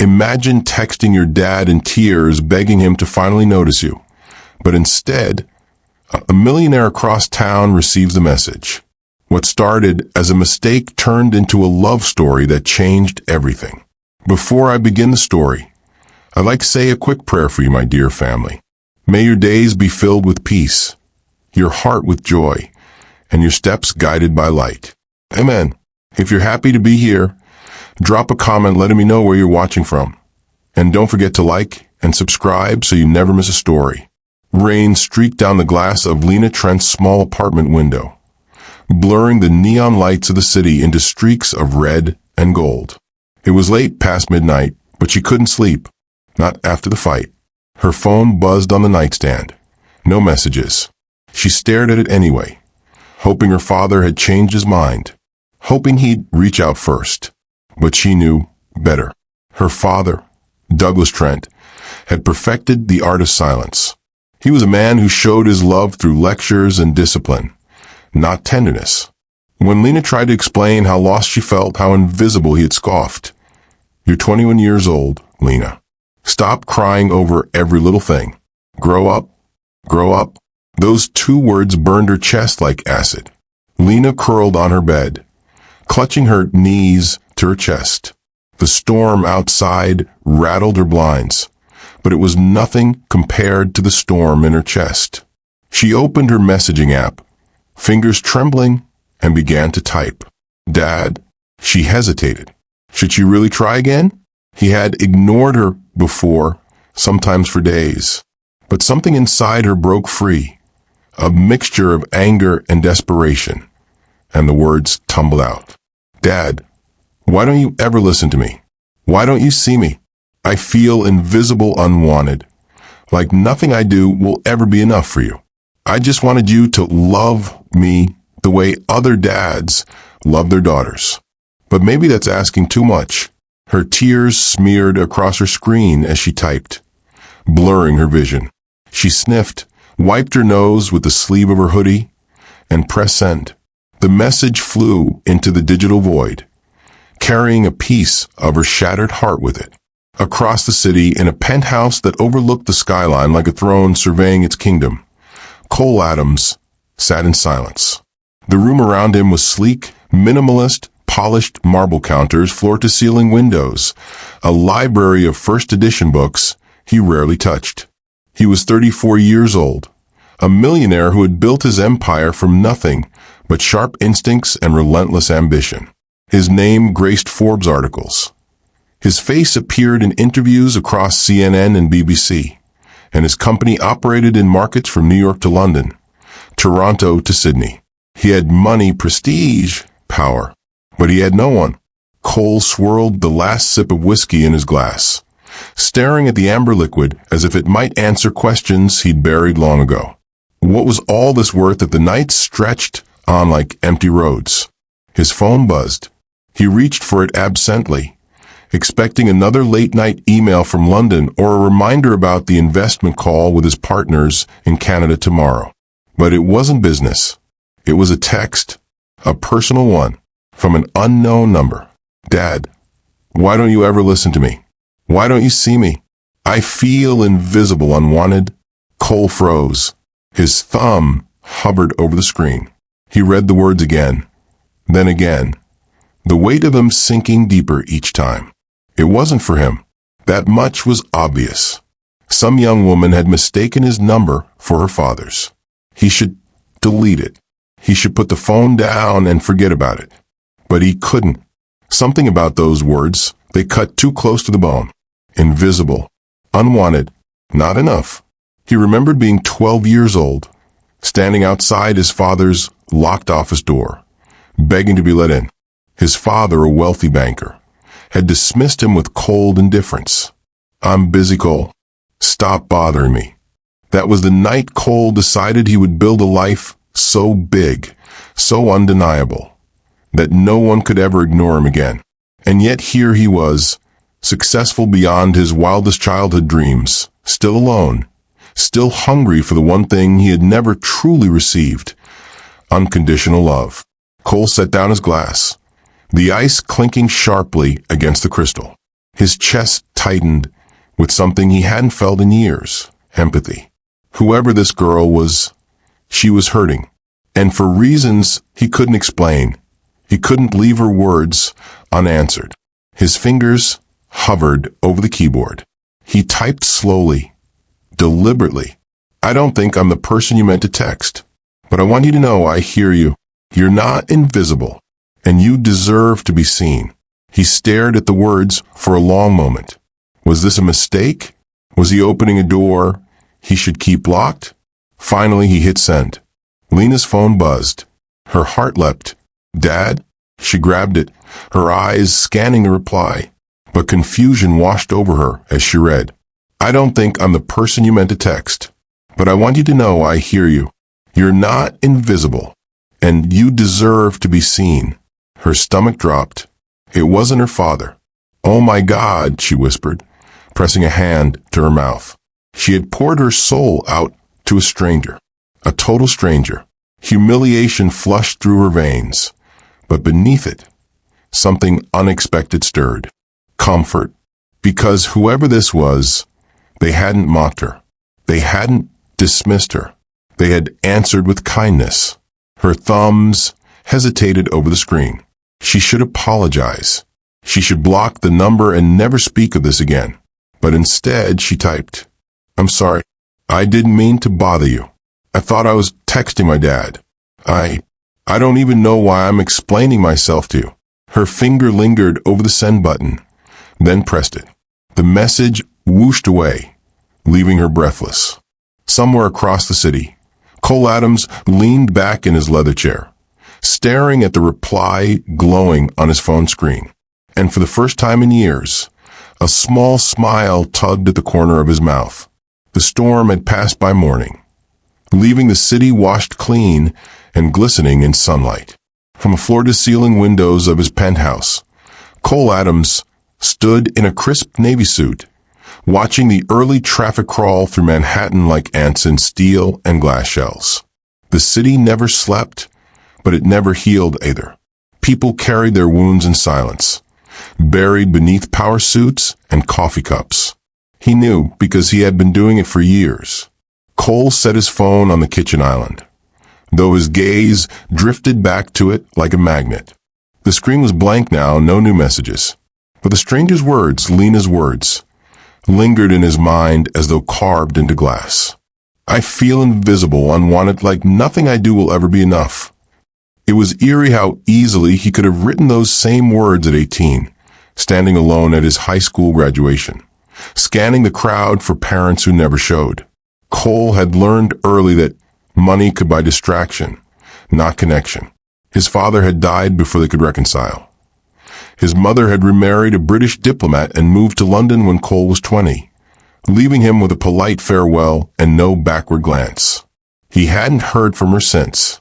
Imagine texting your dad in tears, begging him to finally notice you. But instead, a millionaire across town receives the message. What started as a mistake turned into a love story that changed everything. Before I begin the story, I'd like to say a quick prayer for you, my dear family. May your days be filled with peace, your heart with joy, and your steps guided by light. Amen. If you're happy to be here, drop a comment letting me know where you're watching from. And don't forget to like and subscribe so you never miss a story. Rain streaked down the glass of Lena Trent's small apartment window, blurring the neon lights of the city into streaks of red and gold. It was late past midnight, but she couldn't sleep. Not after the fight. Her phone buzzed on the nightstand. No messages. She stared at it anyway, hoping her father had changed his mind, hoping he'd reach out first. But she knew better. Her father, Douglas Trent, had perfected the art of silence. He was a man who showed his love through lectures and discipline, not tenderness. When Lena tried to explain how lost she felt, how invisible, he had scoffed. You're 21 years old, Lena. Stop crying over every little thing. Grow up. Grow up. Those two words burned her chest like acid. Lena curled on her bed, clutching her knees to her chest. The storm outside rattled her blinds, but it was nothing compared to the storm in her chest. She opened her messaging app, fingers trembling, and began to type. Dad. She hesitated. Should she really try again? He had ignored her before, sometimes for days. But something inside her broke free, a mixture of anger and desperation, and the words tumbled out. Dad, why don't you ever listen to me? Why don't you see me? I feel invisible, unwanted, like nothing I do will ever be enough for you. I just wanted you to love me the way other dads love their daughters. But maybe that's asking too much. Her tears smeared across her screen as she typed, blurring her vision. She sniffed, wiped her nose with the sleeve of her hoodie, and pressed send. The message flew into the digital void, carrying a piece of her shattered heart with it. Across the city, in a penthouse that overlooked the skyline like a throne surveying its kingdom, Cole Adams sat in silence. The room around him was sleek, minimalist, polished marble counters, floor-to-ceiling windows, a library of first edition books he rarely touched. He was 34 years old, a millionaire who had built his empire from nothing but sharp instincts and relentless ambition. His name graced Forbes articles. His face appeared in interviews across CNN and BBC, and his company operated in markets from New York to London, Toronto to Sydney. He had money, prestige, power, but he had no one. Cole swirled the last sip of whiskey in his glass, staring at the amber liquid as if it might answer questions he'd buried long ago. What was all this worth if the nights stretched on like empty roads? His phone buzzed. He reached for it absently, expecting another late-night email from London or a reminder about the investment call with his partners in Canada tomorrow. But it wasn't business. It was a text, a personal one, from an unknown number. Dad, why don't you ever listen to me? Why don't you see me? I feel invisible, unwanted. Cole froze. His thumb hovered over the screen. He read the words again, then again, the weight of them sinking deeper each time. It wasn't for him. That much was obvious. Some young woman had mistaken his number for her father's. He should delete it. He should put the phone down and forget about it. But he couldn't. Something about those words, they cut too close to the bone. Invisible. Unwanted. Not enough. He remembered being 12 years old, standing outside his father's locked office door, begging to be let in. His father, a wealthy banker, had dismissed him with cold indifference. I'm busy, Cole. Stop bothering me. That was the night Cole decided he would build a life so big, so undeniable, that no one could ever ignore him again. And yet here he was, successful beyond his wildest childhood dreams, still alone, still hungry for the one thing he had never truly received, unconditional love. Cole set down his glass, the ice clinking sharply against the crystal. His chest tightened with something he hadn't felt in years: empathy. Whoever this girl was, she was hurting. And for reasons he couldn't explain, he couldn't leave her words unanswered. His fingers hovered over the keyboard. He typed slowly, deliberately. "I don't think I'm the person you meant to text, but I want you to know I hear you. You're not invisible, and you deserve to be seen." He stared at the words for a long moment. Was this a mistake? Was he opening a door he should keep locked? Finally, he hit send. Lena's phone buzzed. Her heart leapt. "Dad?" She grabbed it, her eyes scanning the reply. But confusion washed over her as she read. "I don't think I'm the person you meant to text, but I want you to know I hear you. You're not invisible, and you deserve to be seen." Her stomach dropped. It wasn't her father. "Oh my God," she whispered, pressing a hand to her mouth. She had poured her soul out to a stranger, a total stranger. Humiliation flushed through her veins, but beneath it, something unexpected stirred. Comfort. Because whoever this was, they hadn't mocked her. They hadn't dismissed her. They had answered with kindness. Her thumbs hesitated over the screen. She should apologize. She should block the number and never speak of this again. But instead, she typed, "I'm sorry. I didn't mean to bother you. I thought I was texting my dad. I don't even know why I'm explaining myself to you." Her finger lingered over the send button, then pressed it. The message whooshed away, leaving her breathless. Somewhere across the city, Cole Adams leaned back in his leather chair, staring at the reply glowing on his phone screen. And for the first time in years, a small smile tugged at the corner of his mouth. The storm had passed by morning, leaving the city washed clean and glistening in sunlight. From the floor-to-ceiling windows of his penthouse, Cole Adams stood in a crisp navy suit, watching the early traffic crawl through Manhattan like ants in steel and glass shells. The city never slept, but it never healed either. People carried their wounds in silence, buried beneath power suits and coffee cups. He knew because he had been doing it for years. Cole set his phone on the kitchen island, though his gaze drifted back to it like a magnet. The screen was blank now, no new messages. But the stranger's words, Lena's words, lingered in his mind as though carved into glass. "I feel invisible, unwanted, like nothing I do will ever be enough." It was eerie how easily he could have written those same words at 18, standing alone at his high school graduation, scanning the crowd for parents who never showed. Cole had learned early that money could buy distraction, not connection. His father had died before they could reconcile. His mother had remarried a British diplomat and moved to London when Cole was 20, leaving him with a polite farewell and no backward glance. He hadn't heard from her since.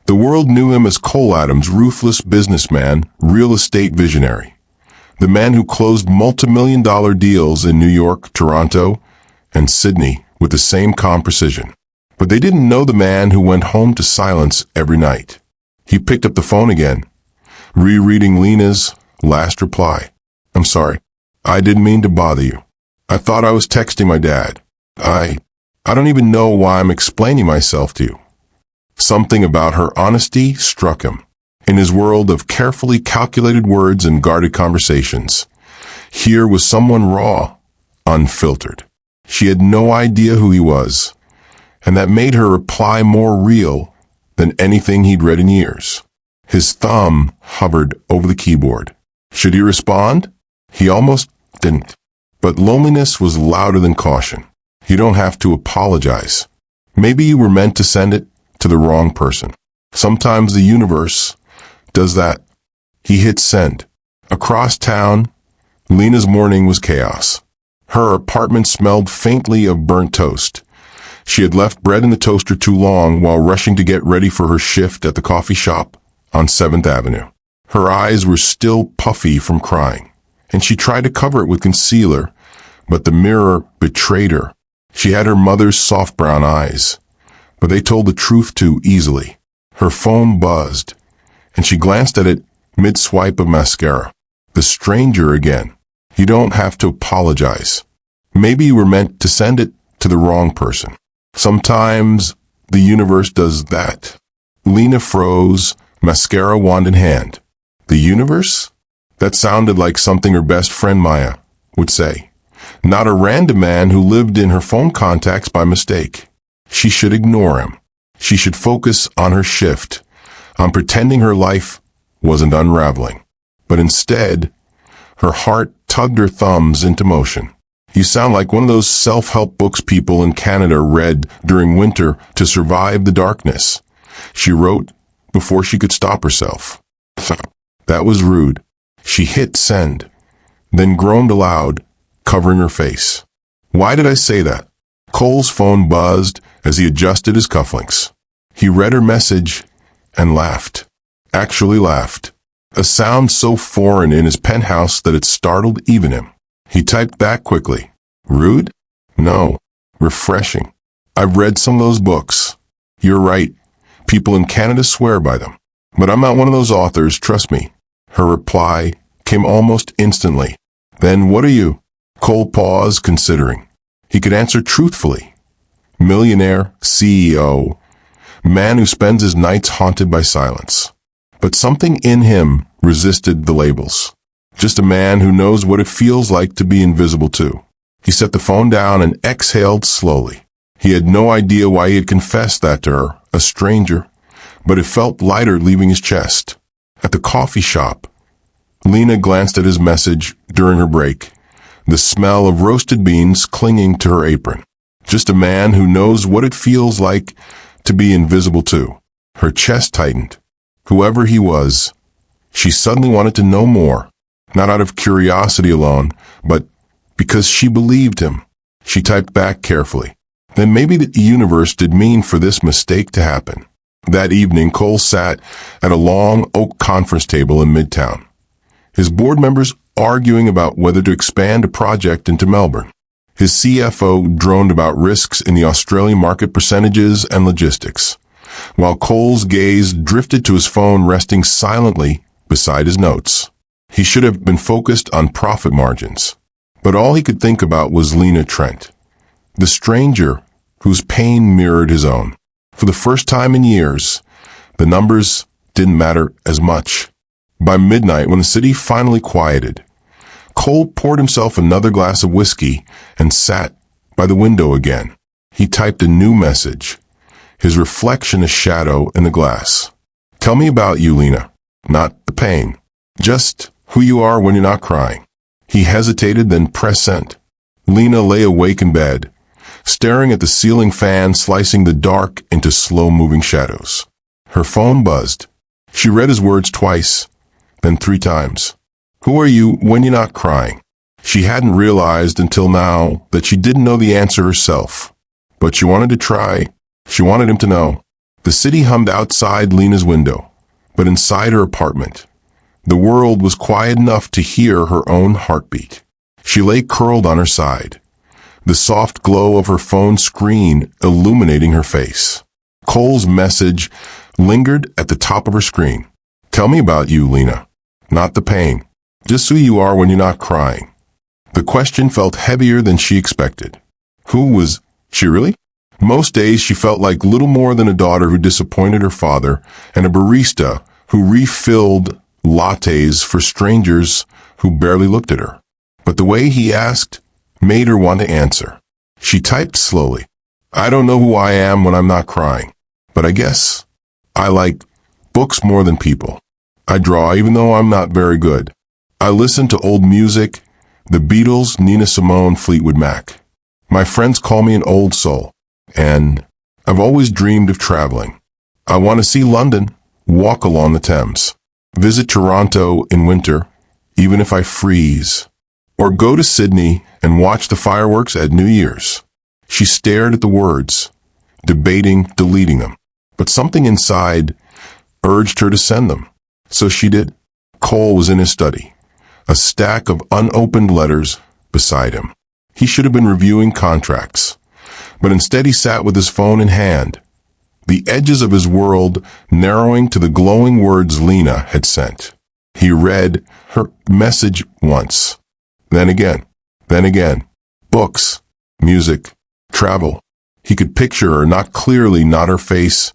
The world knew him as Cole Adams, ruthless businessman, real estate visionary, the man who closed multi-million-dollar deals in New York, Toronto, and Sydney with the same calm precision. But they didn't know the man who went home to silence every night. He picked up the phone again, rereading Lena's last reply. "I'm sorry. I didn't mean to bother you. I thought I was texting my dad. I don't even know why I'm explaining myself to you." Something about her honesty struck him. In his world of carefully calculated words and guarded conversations, here was someone raw, unfiltered. She had no idea who he was, and that made her reply more real than anything he'd read in years. His thumb hovered over the keyboard. Should he respond? He almost didn't. But loneliness was louder than caution. You don't have to apologize. Maybe you were meant to send it to the wrong person. Sometimes the universe does that. He hit send. Across town, Lena's morning was chaos. Her apartment smelled faintly of burnt toast. She had left bread in the toaster too long while rushing to get ready for her shift at the coffee shop on 7th Avenue. Her eyes were still puffy from crying, and she tried to cover it with concealer, but the mirror betrayed her. She had her mother's soft brown eyes, but they told the truth too easily. Her phone buzzed, and she glanced at it mid-swipe of mascara. The stranger again. You don't have to apologize. Maybe you were meant to send it to the wrong person. Sometimes the universe does that. Lena froze, mascara wand in hand. The universe? That sounded like something her best friend Maya would say. Not a random man who lived in her phone contacts by mistake. She should ignore him. She should focus on her shift, on pretending her life wasn't unraveling. But instead, her heart tugged her thumbs into motion. You sound like one of those self-help books people in Canada read during winter to survive the darkness, she wrote before she could stop herself. That was rude. She hit send, then groaned aloud, covering her face. Why did I say that? Cole's phone buzzed as he adjusted his cufflinks. He read her message and laughed. Actually laughed. A sound so foreign in his penthouse that it startled even him. He typed back quickly. Rude? No. Refreshing. I've read some of those books. You're right. People in Canada swear by them. But I'm not one of those authors, trust me. Her reply came almost instantly. Then what are you? Cole paused, considering. He could answer truthfully. Millionaire, CEO, man who spends his nights haunted by silence. But something in him resisted the labels. Just a man who knows what it feels like to be invisible too. He set the phone down and exhaled slowly. He had no idea why he had confessed that to her, a stranger, but it felt lighter leaving his chest. At the coffee shop, Lena glanced at his message during her break, the smell of roasted beans clinging to her apron. Just a man who knows what it feels like to be invisible too. Her chest tightened. Whoever he was, she suddenly wanted to know more, not out of curiosity alone, but because she believed him. She typed back carefully. Then maybe the universe did mean for this mistake to happen. That evening, Cole sat at a long oak conference table in Midtown. His board members arguing about whether to expand a project into Melbourne. His CFO droned about risks in the Australian market percentages and logistics, while Cole's gaze drifted to his phone resting silently beside his notes. He should have been focused on profit margins. But all he could think about was Lena Trent, the stranger whose pain mirrored his own. For the first time in years, the numbers didn't matter as much. By midnight, when the city finally quieted, Cole poured himself another glass of whiskey and sat by the window again. He typed a new message, his reflection a shadow in the glass. Tell me about you, Lena. Not the pain. Just who you are when you're not crying. He hesitated, then pressed send. Lena lay awake in bed, staring at the ceiling fan slicing the dark into slow-moving shadows. Her phone buzzed. She read his words twice, then 3 times. Who are you when you're not crying? She hadn't realized until now that she didn't know the answer herself. But she wanted to try. She wanted him to know. The city hummed outside Lena's window, but inside her apartment, the world was quiet enough to hear her own heartbeat. She lay curled on her side, the soft glow of her phone screen illuminating her face. Cole's message lingered at the top of her screen. Tell me about you, Lena. Not the pain. Just who you are when you're not crying. The question felt heavier than she expected. Who was she really? Most days she felt like little more than a daughter who disappointed her father and a barista who refilled lattes for strangers who barely looked at her. But the way he asked made her want to answer. She typed slowly. I don't know who I am when I'm not crying, but I guess I like books more than people. I draw even though I'm not very good. I listen to old music, the Beatles, Nina Simone, Fleetwood Mac. My friends call me an old soul, and I've always dreamed of traveling. I want to see London, walk along the Thames, visit Toronto in winter, even if I freeze, or go to Sydney and watch the fireworks at New Year's. She stared at the words, debating deleting them, but something inside urged her to send them. So she did. Cole was in his study, a stack of unopened letters beside him. He should have been reviewing contracts, but instead he sat with his phone in hand, the edges of his world narrowing to the glowing words Lena had sent. He read her message once, Then again. Then again. Books, music, travel. He could picture her, not clearly, not her face,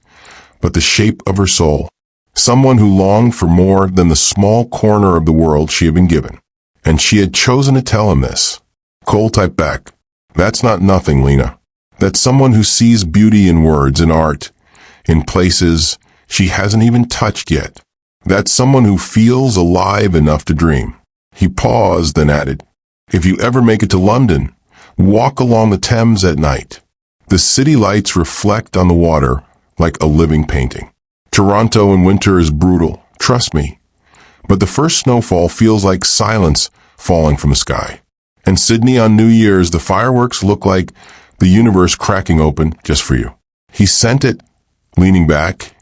but the shape of her soul. Someone who longed for more than the small corner of the world she had been given. And she had chosen to tell him this. Cole typed back, "That's not nothing, Lena. That's someone who sees beauty in words, in art, in places she hasn't even touched yet. That's someone who feels alive enough to dream." He paused, then added, "If you ever make it to London, walk along the Thames at night. The city lights reflect on the water like a living painting. Toronto in winter is brutal, trust me. But the first snowfall feels like silence falling from the sky. And Sydney on New Year's, the fireworks look like the universe cracking open just for you." He sent it, leaning back,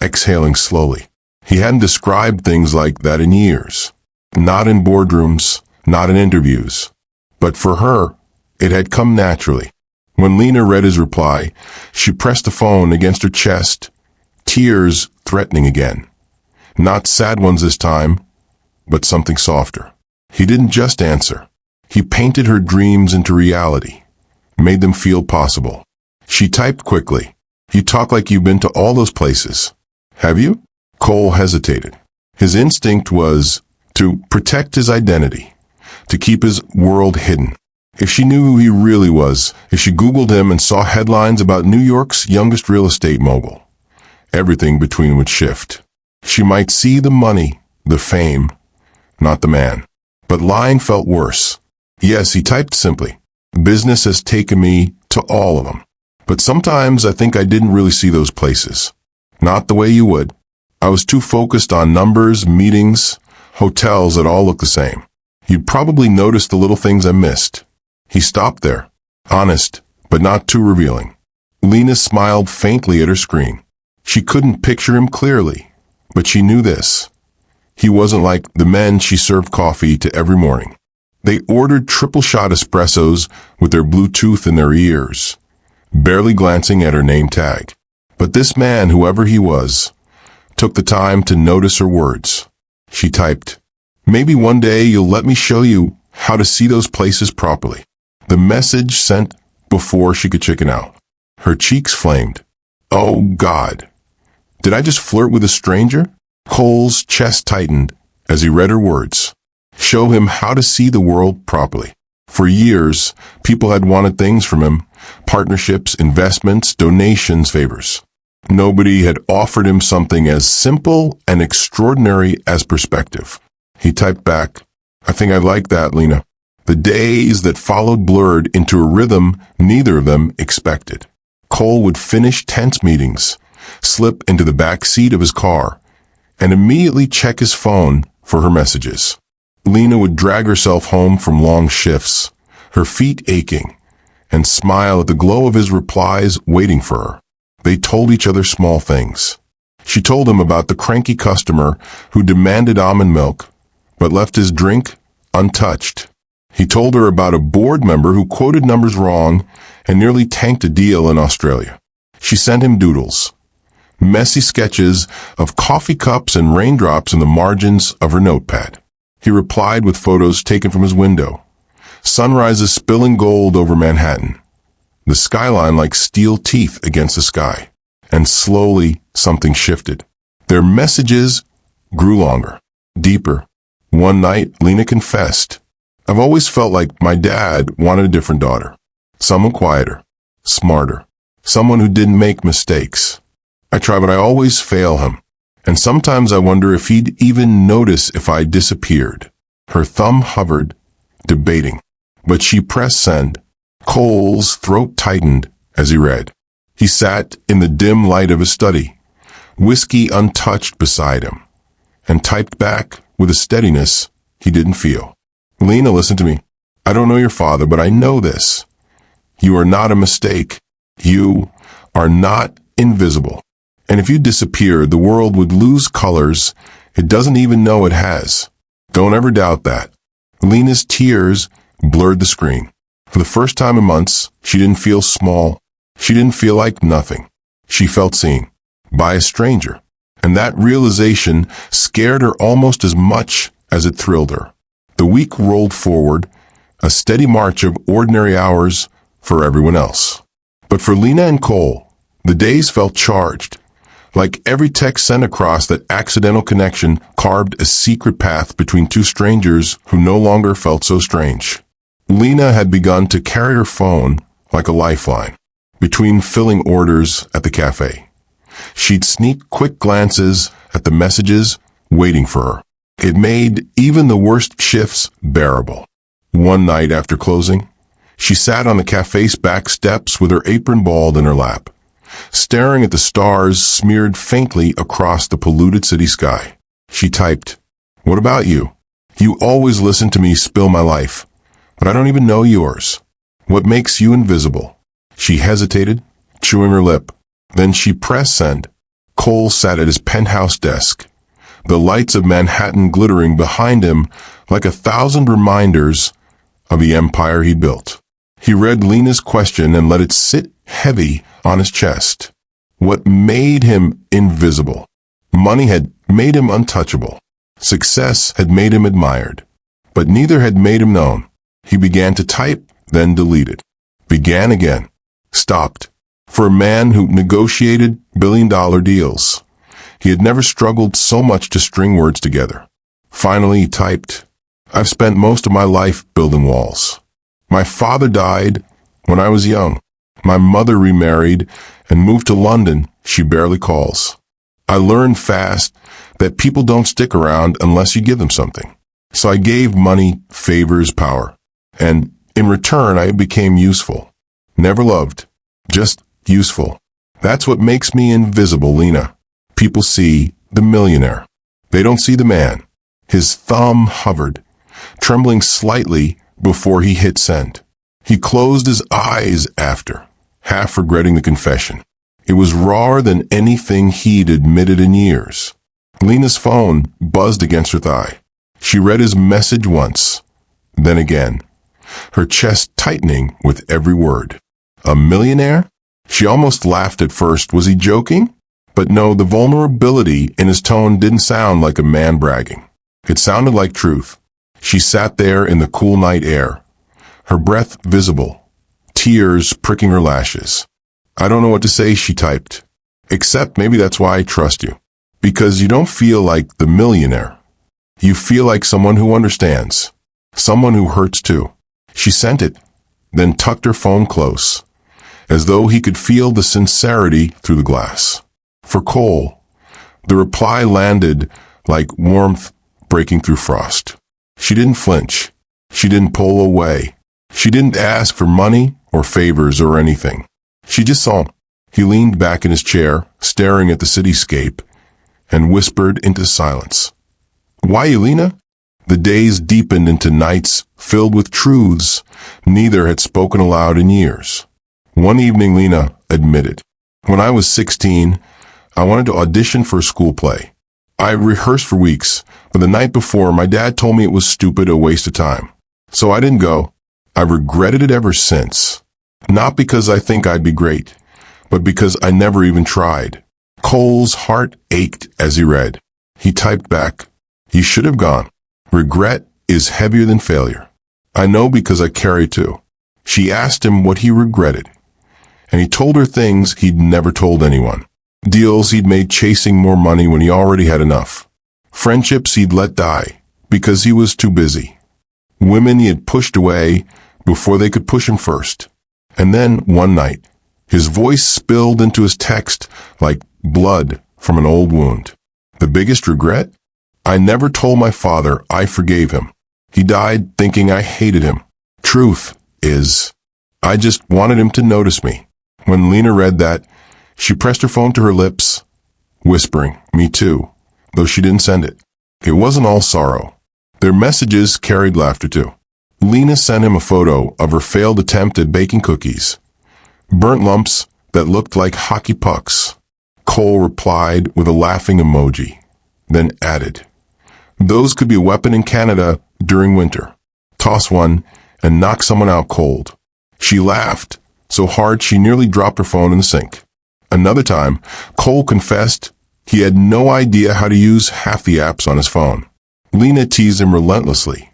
exhaling slowly. He hadn't described things like that in years. Not in boardrooms, not in interviews. But for her, it had come naturally. When Lena read his reply, she pressed the phone against her chest, tears threatening again. Not sad ones this time, but something softer. He didn't just answer. He painted her dreams into reality, made them feel possible. She typed quickly, "You talk like you've been to all those places. Have you?" Cole hesitated. His instinct was to protect his identity, to keep his world hidden. If she knew who he really was, if she Googled him and saw headlines about New York's youngest real estate mogul, everything between would shift. She might see the money, the fame, not the man. But lying felt worse. Yes, he typed simply, "Business has taken me to all of them. But sometimes I think I didn't really see those places. Not the way you would. I was too focused on numbers, meetings, hotels that all look the same. You'd probably notice the little things I missed." He stopped there, honest, but not too revealing. Lena smiled faintly at her screen. She couldn't picture him clearly, but she knew this. He wasn't like the men she served coffee to every morning. They ordered triple-shot espressos with their Bluetooth in their ears, barely glancing at her name tag. But this man, whoever he was, took the time to notice her words. She typed, "Maybe one day you'll let me show you how to see those places properly." The message sent before she could chicken out. Her cheeks flamed. Oh, God. Did I just flirt with a stranger? Cole's chest tightened as he read her words. Show him how to see the world properly. For years, people had wanted things from him: partnerships, investments, donations, favors. Nobody had offered him something as simple and extraordinary as perspective. He typed back, "I think I like that, Lena." The days that followed blurred into a rhythm neither of them expected. Cole would finish tense meetings, slip into the back seat of his car, and immediately check his phone for her messages. Lena would drag herself home from long shifts, her feet aching, and smile at the glow of his replies waiting for her. They told each other small things. She told him about the cranky customer who demanded almond milk, but left his drink untouched. He told her about a board member who quoted numbers wrong and nearly tanked a deal in Australia. She sent him doodles, messy sketches of coffee cups and raindrops in the margins of her notepad. He replied with photos taken from his window. Sunrises spilling gold over Manhattan, the skyline like steel teeth against the sky. And slowly, something shifted. Their messages grew longer, deeper. One night, Lena confessed, "I've always felt like my dad wanted a different daughter. Someone quieter, smarter, someone who didn't make mistakes. I try, but I always fail him. And sometimes I wonder if he'd even notice if I disappeared." Her thumb hovered, debating. But she pressed send. Cole's throat tightened as he read. He sat in the dim light of his study, whiskey untouched beside him, and typed back with a steadiness he didn't feel. "Lena, listen to me. I don't know your father, but I know this. You are not a mistake. You are not invisible. And if you disappeared, the world would lose colors it doesn't even know it has. Don't ever doubt that." Lena's tears blurred the screen. For the first time in months, she didn't feel small. She didn't feel like nothing. She felt seen by a stranger. And that realization scared her almost as much as it thrilled her. The week rolled forward, a steady march of ordinary hours for everyone else. But for Lena and Cole, the days felt charged. Like every text sent across, that accidental connection carved a secret path between two strangers who no longer felt so strange. Lena had begun to carry her phone like a lifeline between filling orders at the cafe. She'd sneak quick glances at the messages waiting for her. It made even the worst shifts bearable. One night after closing, she sat on the cafe's back steps with her apron balled in her lap, staring at the stars smeared faintly across the polluted city sky. She typed, "What about you? You always listen to me spill my life, but I don't even know yours. What makes you invisible?" She hesitated, chewing her lip. Then she pressed send. Cole sat at his penthouse desk, the lights of Manhattan glittering behind him like 1,000 reminders of the empire he built. He read Lena's question and let it sit heavy on his chest. What made him invisible? Money had made him untouchable. Success had made him admired. But neither had made him known. He began to type, then deleted. Began again. Stopped. For a man who negotiated billion-dollar deals, he had never struggled so much to string words together. Finally, he typed, "I've spent most of my life building walls. My father died when I was young. My mother remarried and moved to London. She barely calls. I learned fast that people don't stick around unless you give them something. So I gave money, favors, power. And in return, I became useful. Never loved, just useful. That's what makes me invisible, Lena. People see the millionaire. They don't see the man." His thumb hovered, trembling slightly before he hit send. He closed his eyes after, half regretting the confession. It was rawer than anything he'd admitted in years. Lena's phone buzzed against her thigh. She read his message once, then again, her chest tightening with every word. A millionaire? She almost laughed at first. Was he joking? But no, the vulnerability in his tone didn't sound like a man bragging. It sounded like truth. She sat there in the cool night air, her breath visible, tears pricking her lashes. "I don't know what to say," she typed. "Except maybe that's why I trust you. Because you don't feel like the millionaire. You feel like someone who understands. Someone who hurts too." She sent it, then tucked her phone close, as though he could feel the sincerity through the glass. For Cole, the reply landed like warmth breaking through frost. She didn't flinch. She didn't pull away. She didn't ask for money or favors or anything. She just saw him. He leaned back in his chair, staring at the cityscape, and whispered into silence, "Why, Lena?" The days deepened into nights filled with truths neither had spoken aloud in years. One evening, Lena admitted, "When I was 16, I wanted to audition for a school play. I rehearsed for weeks, but the night before, my dad told me it was stupid, a waste of time. So I didn't go. I've regretted it ever since. Not because I think I'd be great, but because I never even tried." Cole's heart ached as he read. He typed back, "You should have gone. Regret is heavier than failure. I know because I carry it too." She asked him what he regretted, and he told her things he'd never told anyone. Deals he'd made chasing more money when he already had enough. Friendships he'd let die because he was too busy. Women he had pushed away before they could push him first. And then, one night, his voice spilled into his text like blood from an old wound. "The biggest regret? I never told my father I forgave him. He died thinking I hated him. Truth is, I just wanted him to notice me." When Lena read that, she pressed her phone to her lips, whispering, "Me too," though she didn't send it. It wasn't all sorrow. Their messages carried laughter too. Lena sent him a photo of her failed attempt at baking cookies, burnt lumps that looked like hockey pucks. Cole replied with a laughing emoji, then added, "Those could be a weapon in Canada during winter. Toss one and knock someone out cold." She laughed so hard she nearly dropped her phone in the sink. Another time, Cole confessed he had no idea how to use half the apps on his phone. Lena teased him relentlessly,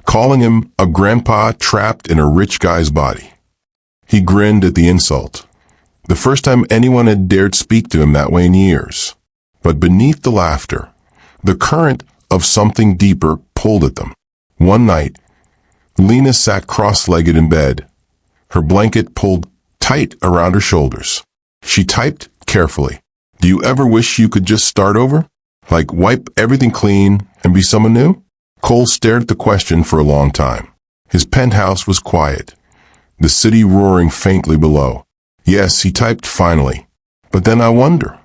calling him a grandpa trapped in a rich guy's body. He grinned at the insult. The first time anyone had dared speak to him that way in years. But beneath the laughter, the current of something deeper pulled at them. One night, Lena sat cross-legged in bed, her blanket pulled tight around her shoulders. She typed carefully. Do you ever wish you could just start over? Like wipe everything clean and be someone new? Cole stared at the question for a long time. His penthouse was quiet, the city roaring faintly below. Yes, he typed finally. But then I wonder.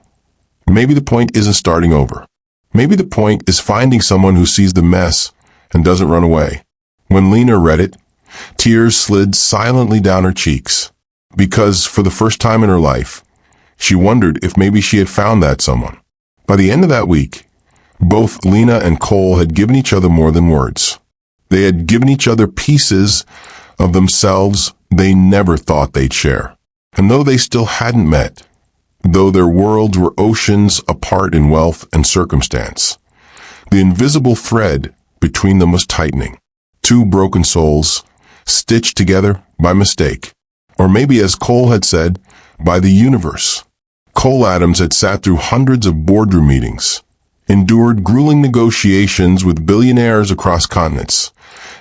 Maybe the point isn't starting over. Maybe the point is finding someone who sees the mess and doesn't run away. When Lena read it, tears slid silently down her cheeks. Because for the first time in her life, she wondered if maybe she had found that someone. By the end of that week, both Lena and Cole had given each other more than words. They had given each other pieces of themselves they never thought they'd share. And though they still hadn't met, though their worlds were oceans apart in wealth and circumstance, the invisible thread between them was tightening. Two broken souls, stitched together by mistake. Or maybe, as Cole had said, by the universe. Cole Adams had sat through hundreds of boardroom meetings, endured grueling negotiations with billionaires across continents,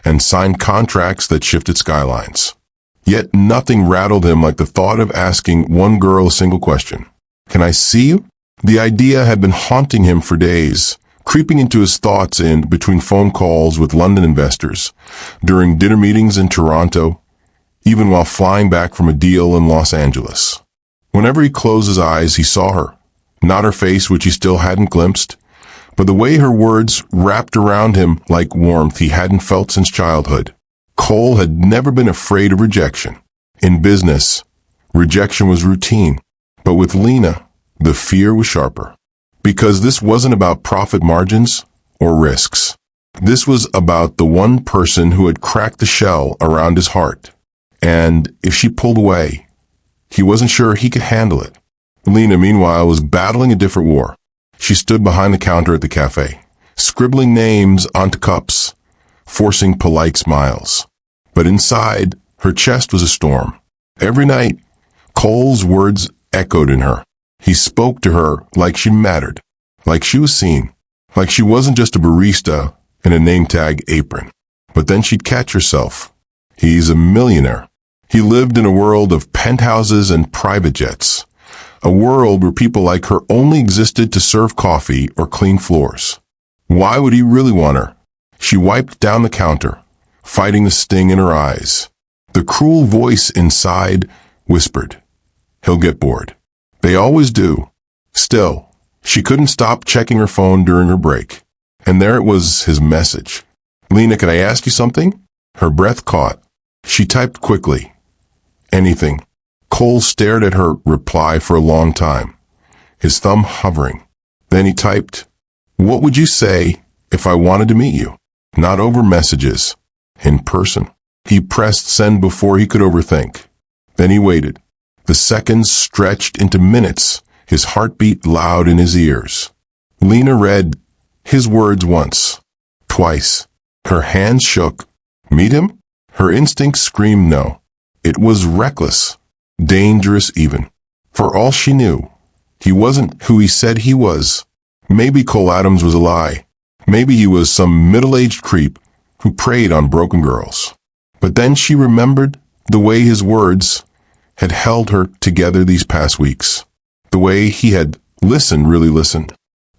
and signed contracts that shifted skylines. Yet nothing rattled him like the thought of asking one girl a single question. Can I see you? The idea had been haunting him for days, creeping into his thoughts in between phone calls with London investors, during dinner meetings in Toronto, even while flying back from a deal in Los Angeles. Whenever he closed his eyes, he saw her. Not her face, which he still hadn't glimpsed, but the way her words wrapped around him like warmth he hadn't felt since childhood. Cole had never been afraid of rejection. In business, rejection was routine. But with Lena, the fear was sharper. Because this wasn't about profit margins or risks. This was about the one person who had cracked the shell around his heart. And if she pulled away, he wasn't sure he could handle it. Lena, meanwhile, was battling a different war. She stood behind the counter at the cafe, scribbling names onto cups, forcing polite smiles. But inside, her chest was a storm. Every night, Cole's words echoed in her. He spoke to her like she mattered, like she was seen, like she wasn't just a barista in a name tag apron. But then she'd catch herself. He's a millionaire. He lived in a world of penthouses and private jets, a world where people like her only existed to serve coffee or clean floors. Why would he really want her? She wiped down the counter, fighting the sting in her eyes. The cruel voice inside whispered, "He'll get bored." They always do. Still, she couldn't stop checking her phone during her break. And there it was, his message. "Lena, can I ask you something?" Her breath caught. She typed quickly. "Anything." Cole stared at her reply for a long time, his thumb hovering. Then he typed, "What would you say if I wanted to meet you? Not over messages, in person." He pressed send before he could overthink. Then he waited. The seconds stretched into minutes, his heartbeat loud in his ears. Lena read his words once, twice. Her hands shook. Meet him? Her instincts screamed no. It was reckless, dangerous even. For all she knew, he wasn't who he said he was. Maybe Cole Adams was a lie. Maybe he was some middle-aged creep who preyed on broken girls. But then she remembered the way his words had held her together these past weeks. The way he had really listened.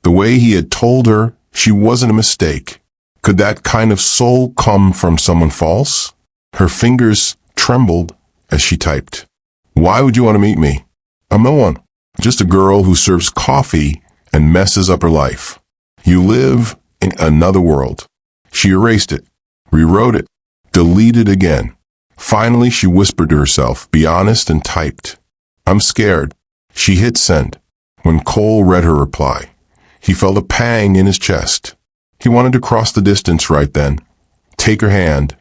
The way he had told her she wasn't a mistake. Could that kind of soul come from someone false? Her fingers trembled as she typed. "Why would you want to meet me? I'm no one. Just a girl who serves coffee and messes up her life. You live in another world." She erased it, rewrote it, deleted again. Finally, she whispered to herself, "Be honest," and typed. "I'm scared." She hit send. When Cole read her reply, he felt a pang in his chest. He wanted to cross the distance right then, take her hand,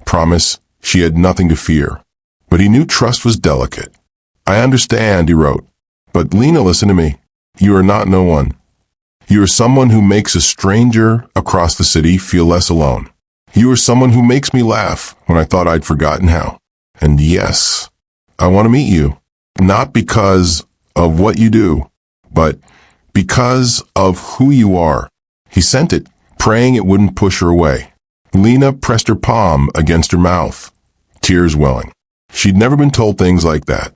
promise she had nothing to fear. But he knew trust was delicate. "I understand," he wrote. "But Lena, listen to me. You are not no one. You are someone who makes a stranger across the city feel less alone. You are someone who makes me laugh when I thought I'd forgotten how. And yes, I want to meet you. Not because of what you do, but because of who you are." He sent it, praying it wouldn't push her away. Lena pressed her palm against her mouth, tears welling. She'd never been told things like that.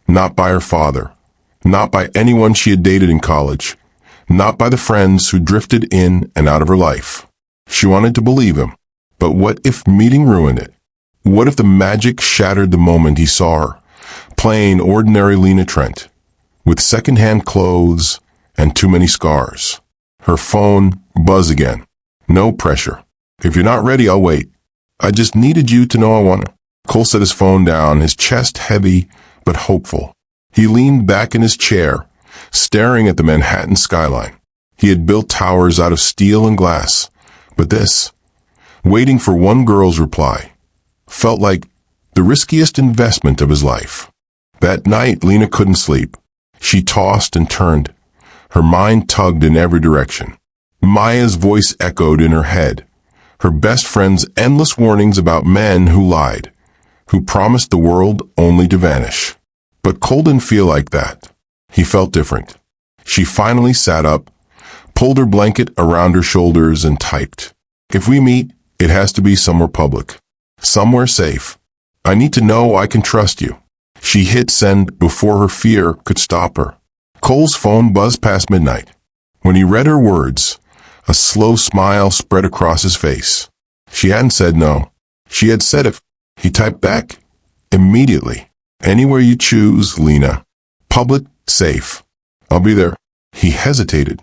Not by her father. Not by anyone she had dated in college. Not by the friends who drifted in and out of her life. She wanted to believe him. But what if meeting ruined it? What if the magic shattered the moment he saw her? Plain, ordinary Lena Trent, with second-hand clothes and too many scars. Her phone buzzed again. No pressure. "If you're not ready, I'll wait. I just needed you to know I want to." Cole set his phone down, his chest heavy but hopeful. He leaned back in his chair, staring at the Manhattan skyline. He had built towers out of steel and glass, but this, waiting for one girl's reply, felt like the riskiest investment of his life. That night, Lena couldn't sleep. She tossed and turned. Her mind tugged in every direction. Maya's voice echoed in her head. Her best friend's endless warnings about men who lied, who promised the world only to vanish. But Cole didn't feel like that. He felt different. She finally sat up, pulled her blanket around her shoulders and typed, "If we meet, it has to be somewhere public. Somewhere safe. I need to know I can trust you." She hit send before her fear could stop her. Cole's phone buzzed past midnight. When he read her words, a slow smile spread across his face. She hadn't said no. She had said if. He typed back, immediately, "Anywhere you choose, Lena. Public, safe. I'll be there." He hesitated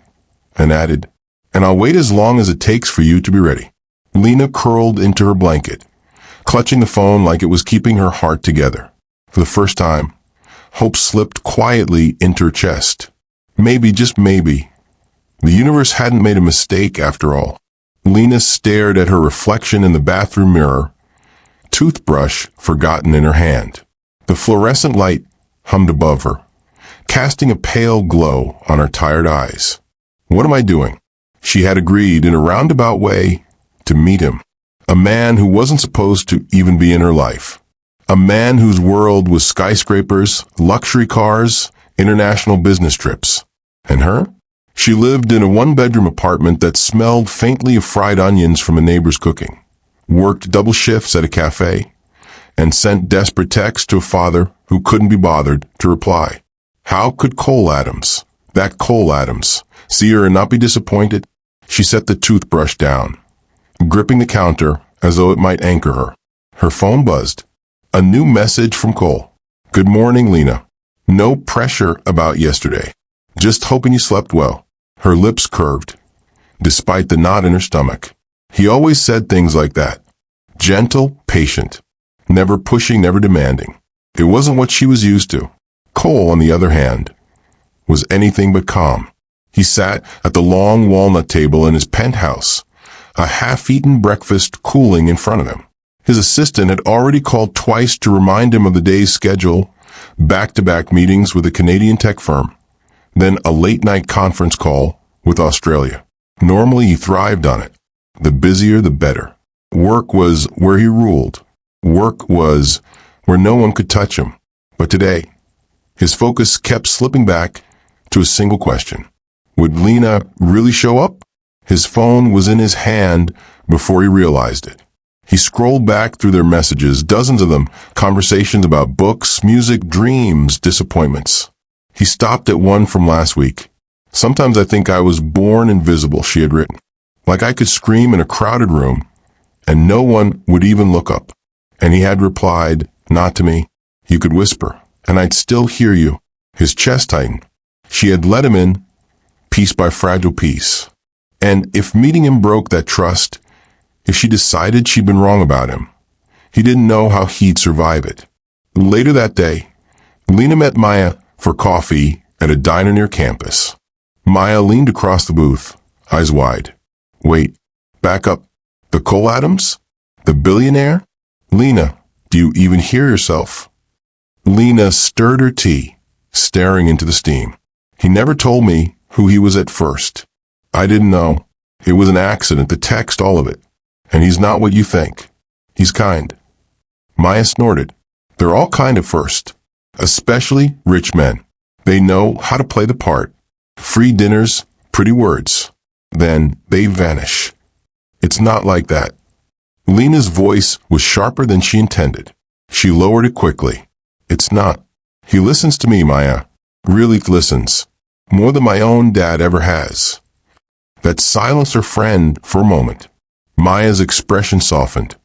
and added, "And I'll wait as long as it takes for you to be ready." Lena curled into her blanket, clutching the phone like it was keeping her heart together. For the first time, hope slipped quietly into her chest. Maybe, just maybe, the universe hadn't made a mistake after all. Lena stared at her reflection in the bathroom mirror, toothbrush forgotten in her hand. The fluorescent light hummed above her, casting a pale glow on her tired eyes. What am I doing? She had agreed in a roundabout way to meet him. A man who wasn't supposed to even be in her life. A man whose world was skyscrapers, luxury cars, international business trips. And her? She lived in a one-bedroom apartment that smelled faintly of fried onions from a neighbor's cooking, worked double shifts at a cafe, and sent desperate texts to a father who couldn't be bothered to reply. How could Cole Adams, that Cole Adams, see her and not be disappointed? She set the toothbrush down, gripping the counter as though it might anchor her. Her phone buzzed. A new message from Cole. "Good morning, Lena. No pressure about yesterday. Just hoping you slept well." Her lips curved, despite the knot in her stomach. He always said things like that. Gentle, patient. Never pushing, never demanding. It wasn't what she was used to. Cole, on the other hand, was anything but calm. He sat at the long walnut table in his penthouse, a half-eaten breakfast cooling in front of him. His assistant had already called twice to remind him of the day's schedule, back-to-back meetings with a Canadian tech firm, then a late-night conference call with Australia. Normally, he thrived on it. The busier, the better. Work was where he ruled. Work was where no one could touch him. But today, his focus kept slipping back to a single question. Would Lena really show up? His phone was in his hand before he realized it. He scrolled back through their messages, dozens of them, conversations about books, music, dreams, disappointments. He stopped at one from last week. "Sometimes I think I was born invisible," she had written. Like I could scream in a crowded room, and no one would even look up. And he had replied, "Not to me. You could whisper, and I'd still hear you." His chest tightened. She had let him in, piece by fragile piece. And if meeting him broke that trust, if she decided she'd been wrong about him, he didn't know how he'd survive it. Later that day, Lena met Maya for coffee at a diner near campus. Maya leaned across the booth, eyes wide. "Wait, back up. The Cole Adams? The billionaire? Lena, do you even hear yourself?" Lena stirred her tea, staring into the steam. "He never told me who he was at first. I didn't know. It was an accident, the text, all of it. And he's not what you think. He's kind." Maya snorted. "They're all kind at first. Especially rich men. They know how to play the part. Free dinners, pretty words. Then they vanish. It's not like that." Lena's voice was sharper than she intended. She lowered it quickly. "It's not. He listens to me, Maya. Really listens. More than my own dad ever has." That silenced her friend for a moment. Maya's expression softened.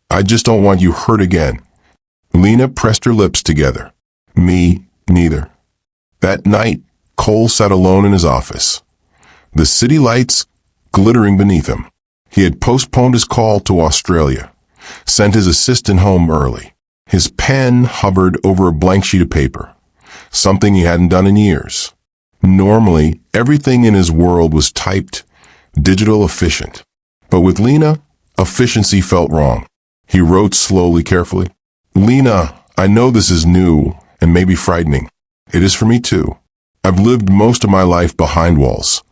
"I just don't want you hurt again." Lena pressed her lips together. "Me neither." That night, Cole sat alone in his office, the city lights glittering beneath him. He had postponed his call to Australia, sent his assistant home early. His pen hovered over a blank sheet of paper, something he hadn't done in years. Normally, everything in his world was typed, digital, efficient. But with Lena, efficiency felt wrong. He wrote slowly, carefully. "Lena, I know this is new and maybe frightening. It is for me too. I've lived most of my life behind walls.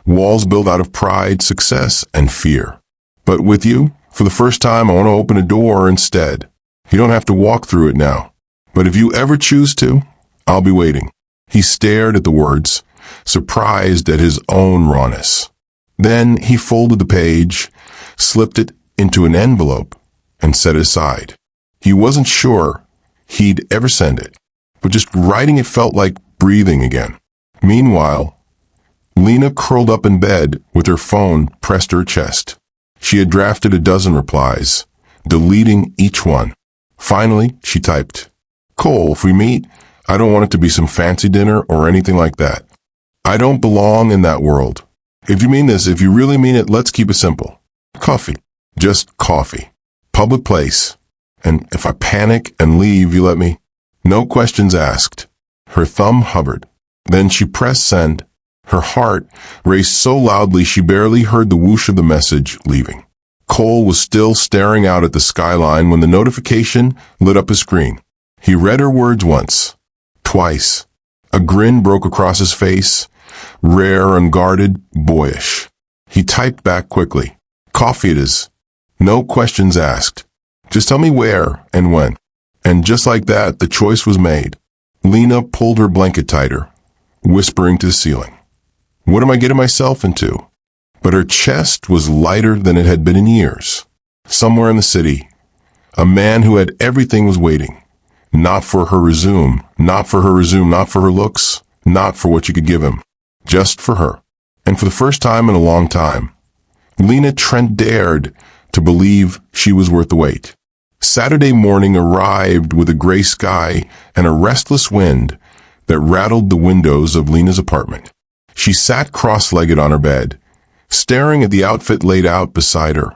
Walls built out of pride, success, and fear. But with you, for the first time, I want to open a door instead. You don't have to walk through it now. But if you ever choose to, I'll be waiting." He stared at the words, surprised at his own rawness. Then he folded the page, slipped it into an envelope, and set it aside. He wasn't sure he'd ever send it, but just writing it felt like breathing again. Meanwhile, Lena curled up in bed with her phone pressed to her chest. She had drafted a dozen replies, deleting each one. Finally, she typed, "Cole, if we meet, I don't want it to be some fancy dinner or anything like that. I don't belong in that world. If you mean this, if you really mean it, let's keep it simple. Coffee. Just coffee. Public place. And if I panic and leave, you let me? No questions asked." Her thumb hovered. Then she pressed send. Her heart raced so loudly she barely heard the whoosh of the message leaving. Cole was still staring out at the skyline when the notification lit up his screen. He read her words once, twice. A grin broke across his face, rare, unguarded, boyish. He typed back quickly, "Coffee it is. No questions asked. Just tell me where and when." And just like that, the choice was made. Lena pulled her blanket tighter, whispering to the ceiling, "What am I getting myself into?" But her chest was lighter than it had been in years. Somewhere in the city, a man who had everything was waiting. Not for her resume, not for her looks, not for what she could give him. Just for her. And for the first time in a long time, Lena Trent dared to believe she was worth the wait. Saturday morning arrived with a gray sky and a restless wind that rattled the windows of Lena's apartment. She sat cross-legged on her bed, staring at the outfit laid out beside her.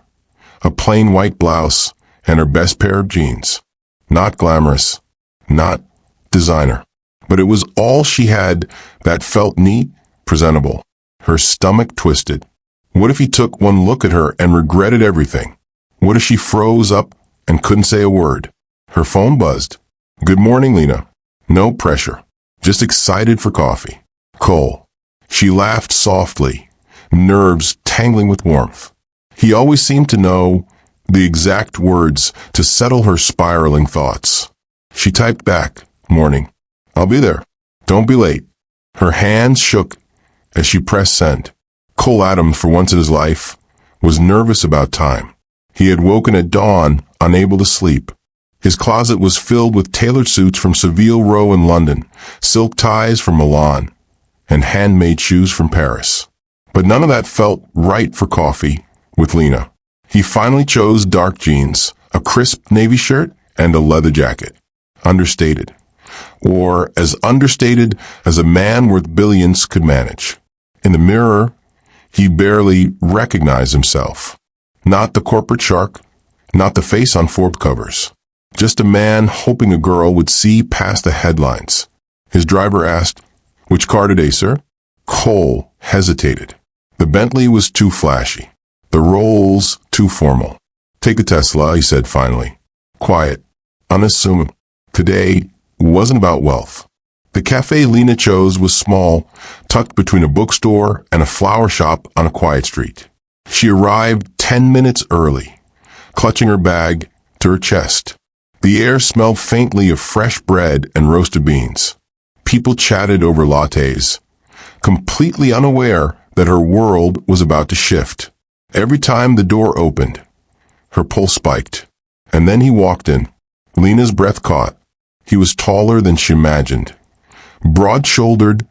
A plain white blouse and her best pair of jeans. Not glamorous, not designer. But it was all she had that felt neat, presentable. Her stomach twisted. What if he took one look at her and regretted everything? What if she froze up and couldn't say a word? Her phone buzzed. "Good morning, Lena." No pressure. Just excited for coffee. "Cole." She laughed softly, nerves tangling with warmth. He always seemed to know the exact words to settle her spiraling thoughts. She typed back, "Morning. I'll be there. Don't be late." Her hands shook as she pressed send. Cole Adams, for once in his life, was nervous about time. He had woken at dawn, unable to sleep. His closet was filled with tailored suits from Savile Row in London, silk ties from Milan, and handmade shoes from Paris. But none of that felt right for coffee with Lena. He finally chose dark jeans, a crisp navy shirt, and a leather jacket. Understated. Or as understated as a man worth billions could manage. In the mirror, he barely recognized himself. Not the corporate shark, not the face on Forbes covers. Just a man hoping a girl would see past the headlines. His driver asked, "Which car today, sir?" Cole hesitated. The Bentley was too flashy. The Rolls too formal. "Take a Tesla," he said finally. Quiet, unassuming. Today wasn't about wealth. The cafe Lena chose was small, tucked between a bookstore and a flower shop on a quiet street. She arrived 10 minutes early, clutching her bag to her chest. The air smelled faintly of fresh bread and roasted beans. People chatted over lattes, completely unaware that her world was about to shift. Every time the door opened, her pulse spiked. And then he walked in. Lena's breath caught. He was taller than she imagined, broad-shouldered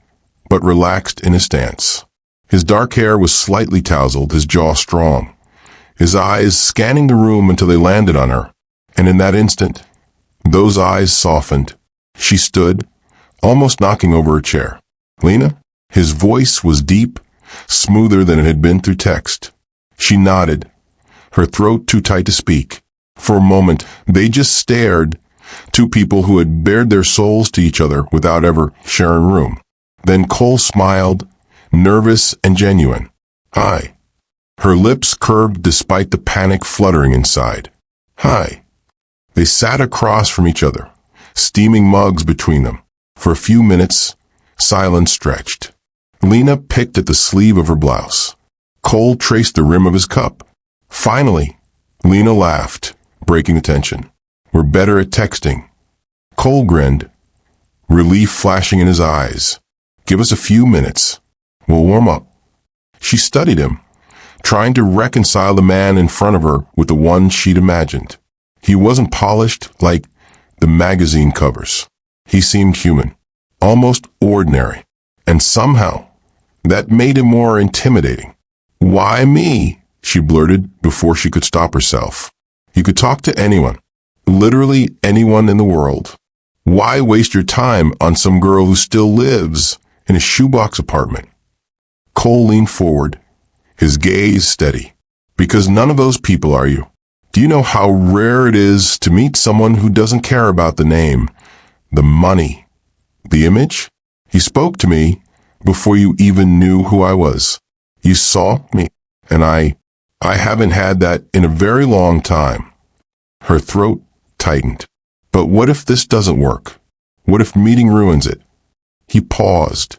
but relaxed in his stance. His dark hair was slightly tousled, his jaw strong, his eyes scanning the room until they landed on her. And in that instant, those eyes softened. She stood, almost knocking over her chair. "Lena?" His voice was deep, smoother than it had been through text. She nodded, her throat too tight to speak. For a moment, they just stared, two people who had bared their souls to each other without ever sharing room. Then Cole smiled, nervous and genuine. "Hi." Her lips curved despite the panic fluttering inside. "Hi." They sat across from each other, steaming mugs between them. For a few minutes, silence stretched. Lena picked at the sleeve of her blouse. Cole traced the rim of his cup. Finally, Lena laughed, breaking the tension. "We're better at texting." Cole grinned, relief flashing in his eyes. "Give us a few minutes. We'll warm up." She studied him, trying to reconcile the man in front of her with the one she'd imagined. He wasn't polished like the magazine covers. He seemed human, almost ordinary, and somehow that made him more intimidating. "Why me?" she blurted before she could stop herself. "You could talk to anyone, literally anyone in the world. Why waste your time on some girl who still lives in a shoebox apartment?" Cole leaned forward, his gaze steady. "Because none of those people are you. Do you know how rare it is to meet someone who doesn't care about the name, the money, the image? You spoke to me before you even knew who I was. You saw me, and I haven't had that in a very long time." Her throat tightened. "But what if this doesn't work? What if meeting ruins it?" He paused,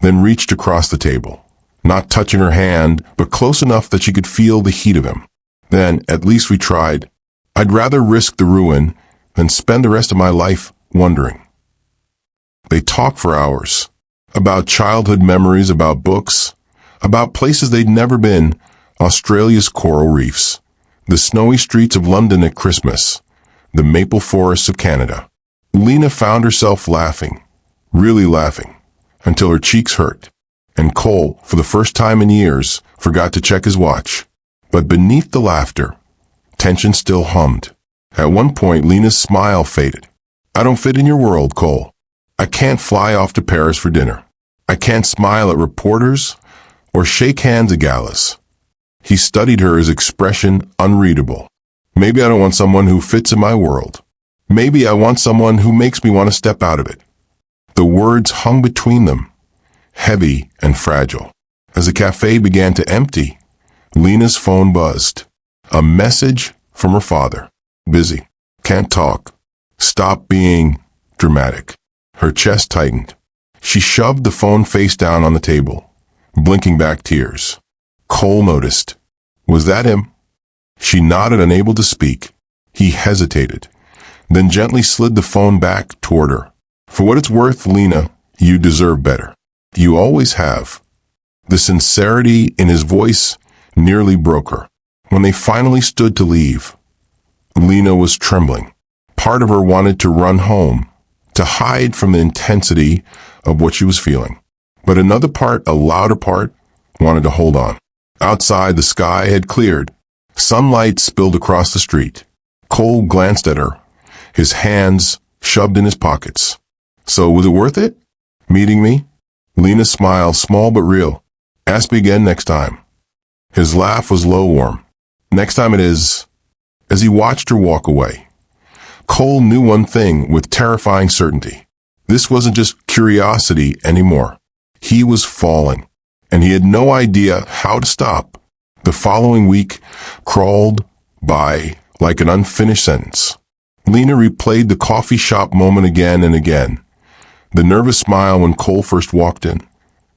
then reached across the table, not touching her hand, but close enough that she could feel the heat of him. "Then, at least we tried. I'd rather risk the ruin than spend the rest of my life wondering." They talked for hours, about childhood memories, about books, about places they'd never been, Australia's coral reefs, the snowy streets of London at Christmas, the maple forests of Canada. Lena found herself laughing, really laughing, until her cheeks hurt, and Cole, for the first time in years, forgot to check his watch. But beneath the laughter, tension still hummed. At one point, Lena's smile faded. "I don't fit in your world, Cole. I can't fly off to Paris for dinner. I can't smile at reporters or shake hands at galas." He studied her, his expression unreadable. "Maybe I don't want someone who fits in my world. Maybe I want someone who makes me want to step out of it." The words hung between them, heavy and fragile. As the cafe began to empty, Lena's phone buzzed. A message from her father. "Busy. Can't talk. Stop being dramatic." Her chest tightened. She shoved the phone face down on the table, blinking back tears. Cole noticed. Was that him? She nodded, unable to speak. He hesitated, then gently slid the phone back toward her. "For what it's worth, Lena, you deserve better. You always have." The sincerity in his voice nearly broke her. When they finally stood to leave, Lena was trembling. Part of her wanted to run home, to hide from the intensity of what she was feeling. But another part, a louder part, wanted to hold on. Outside, the sky had cleared. Sunlight spilled across the street. Cole glanced at her, his hands shoved in his pockets. "So was it worth it? Meeting me?" Lena smiled, small but real. "Ask me again next time." His laugh was low, warm. "Next time it is." As he watched her walk away, Cole knew one thing with terrifying certainty. This wasn't just curiosity anymore. He was falling, and he had no idea how to stop. The following week crawled by like an unfinished sentence. Lena replayed the coffee shop moment again and again. The nervous smile when Cole first walked in,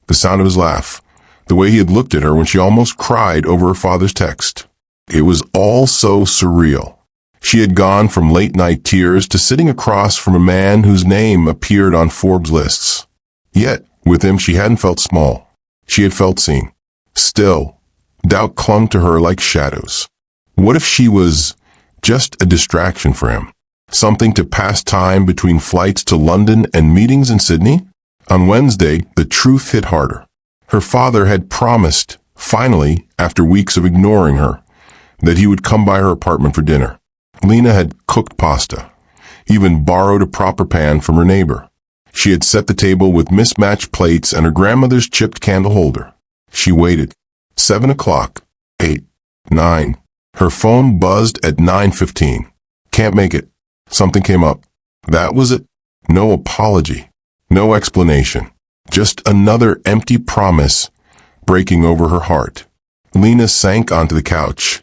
the sound of his laugh, the way he had looked at her when she almost cried over her father's text. It was all so surreal. She had gone from late-night tears to sitting across from a man whose name appeared on Forbes lists. Yet, with him she hadn't felt small. She had felt seen. Still, doubt clung to her like shadows. What if she was just a distraction for him? Something to pass time between flights to London and meetings in Sydney? On Wednesday, the truth hit harder. Her father had promised, finally, after weeks of ignoring her, that he would come by her apartment for dinner. Lena had cooked pasta, even borrowed a proper pan from her neighbor. She had set the table with mismatched plates and her grandmother's chipped candle holder. She waited. 7 o'clock, 8, 9. Her phone buzzed at 9:15. Can't make it. Something came up. That was it. No apology. No explanation. Just another empty promise breaking over her heart. Lena sank onto the couch,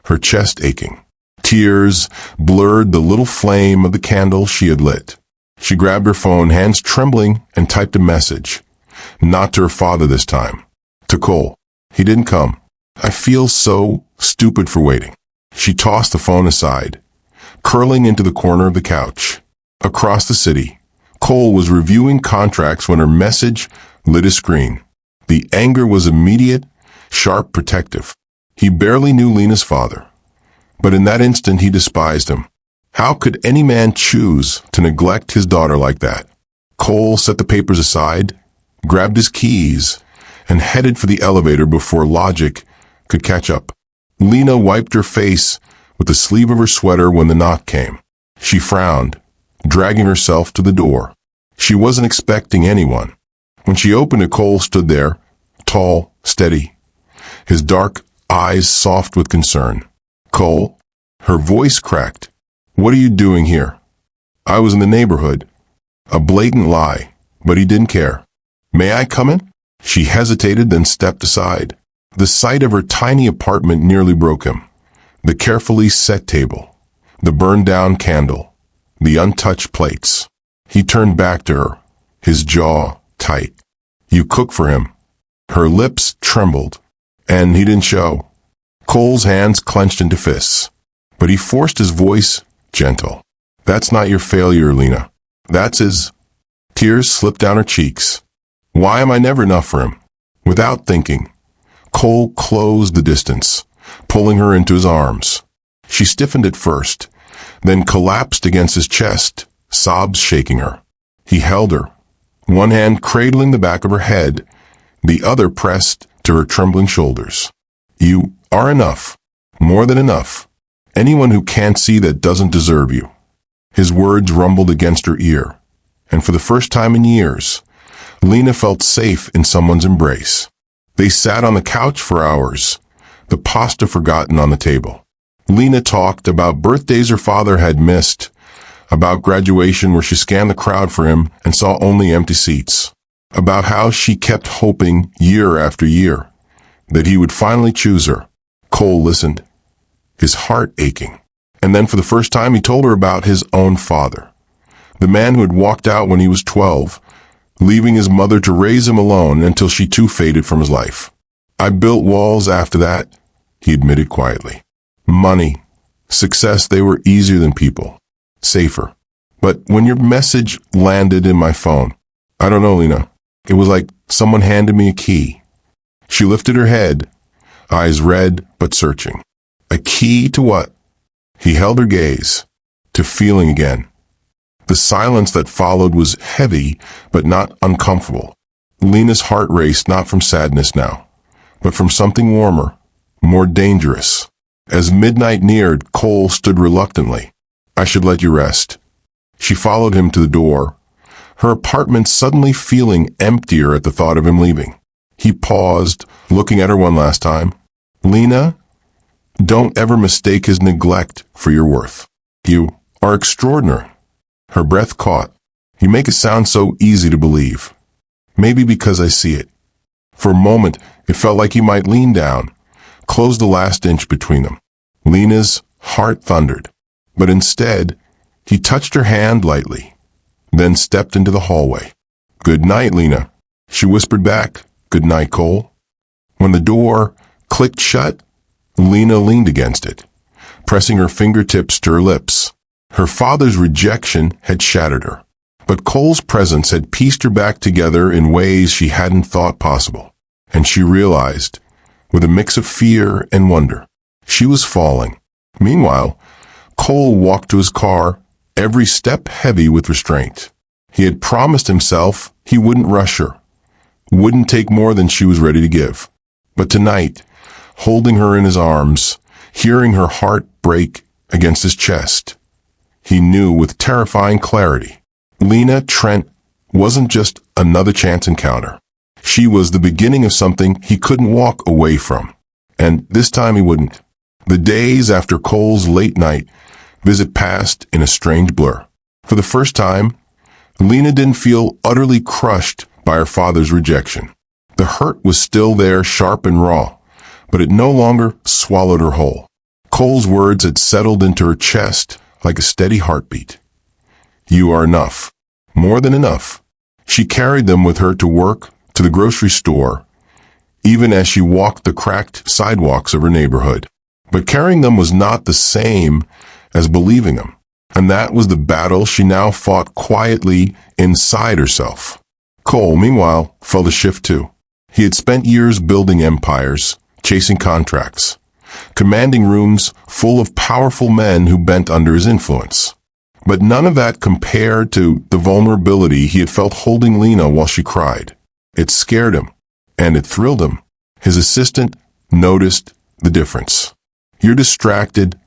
her chest aching. Tears blurred the little flame of the candle she had lit. She grabbed her phone, hands trembling, and typed a message. Not to her father this time. To Cole. He didn't come. I feel so stupid for waiting. She tossed the phone aside, curling into the corner of the couch. Across the city, Cole was reviewing contracts when her message lit his screen. The anger was immediate, sharp, protective. He barely knew Lena's father, but in that instant he despised him. How could any man choose to neglect his daughter like that? Cole set the papers aside, grabbed his keys, and headed for the elevator before logic could catch up. Lena wiped her face with the sleeve of her sweater when the knock came. She frowned, dragging herself to the door. She wasn't expecting anyone. When she opened it, Cole stood there, tall, steady, his dark eyes soft with concern. Cole? Her voice cracked. What are you doing here? I was in the neighborhood. A blatant lie, but he didn't care. May I come in? She hesitated, then stepped aside. The sight of her tiny apartment nearly broke him. The carefully set table, the burned-down candle, the untouched plates. He turned back to her, his jaw tight. You cook for him. Her lips trembled, and he didn't show. Cole's hands clenched into fists, but he forced his voice gentle. That's not your failure, Lena. That's his. Tears slipped down her cheeks. Why am I never enough for him? Without thinking, Cole closed the distance, pulling her into his arms. She stiffened at first, then collapsed against his chest, sobs shaking her. He held her, one hand cradling the back of her head, the other pressed to her trembling shoulders. You are enough, more than enough. Anyone who can't see that doesn't deserve you. His words rumbled against her ear, and for the first time in years, Lena felt safe in someone's embrace. They sat on the couch for hours, the pasta forgotten on the table. Lena talked about birthdays her father had missed, about graduation where she scanned the crowd for him and saw only empty seats, about how she kept hoping year after year that he would finally choose her. Cole listened, his heart aching. And then for the first time he told her about his own father, the man who had walked out when he was 12, leaving his mother to raise him alone until she too faded from his life. I built walls after that, he admitted quietly. Money, success, they were easier than people, safer. But when your message landed in my phone, I don't know, Lena, it was like someone handed me a key. She lifted her head, eyes red but searching. A key to what? He held her gaze, to feeling again. The silence that followed was heavy, but not uncomfortable. Lena's heart raced not from sadness now, but from something warmer, more dangerous. As midnight neared, Cole stood reluctantly. I should let you rest. She followed him to the door, her apartment suddenly feeling emptier at the thought of him leaving. He paused, looking at her one last time. Lena, don't ever mistake his neglect for your worth. You are extraordinary. Her breath caught. You make it sound so easy to believe. Maybe because I see it. For a moment, it felt like he might lean down, close the last inch between them. Lena's heart thundered. But instead, he touched her hand lightly, then stepped into the hallway. Good night, Lena. She whispered back, Good night, Cole. When the door clicked shut, Lena leaned against it, pressing her fingertips to her lips. Her father's rejection had shattered her, but Cole's presence had pieced her back together in ways she hadn't thought possible. And she realized, with a mix of fear and wonder, she was falling. Meanwhile, Cole walked to his car, every step heavy with restraint. He had promised himself he wouldn't rush her, wouldn't take more than she was ready to give. But tonight, holding her in his arms, hearing her heart break against his chest, he knew with terrifying clarity, Lena Trent wasn't just another chance encounter. She was the beginning of something he couldn't walk away from. And this time he wouldn't. The days after Cole's late night visit passed in a strange blur. For the first time, Lena didn't feel utterly crushed by her father's rejection. The hurt was still there, sharp and raw, but it no longer swallowed her whole. Cole's words had settled into her chest like a steady heartbeat. You are enough. More than enough. She carried them with her to work, to the grocery store, even as she walked the cracked sidewalks of her neighborhood. But carrying them was not the same as believing them. And that was the battle she now fought quietly inside herself. Cole, meanwhile, felt a shift too. He had spent years building empires, chasing contracts, commanding rooms full of powerful men who bent under his influence. But none of that compared to the vulnerability he had felt holding Lena while she cried. It scared him, and it thrilled him. His assistant noticed the difference. You're distracted,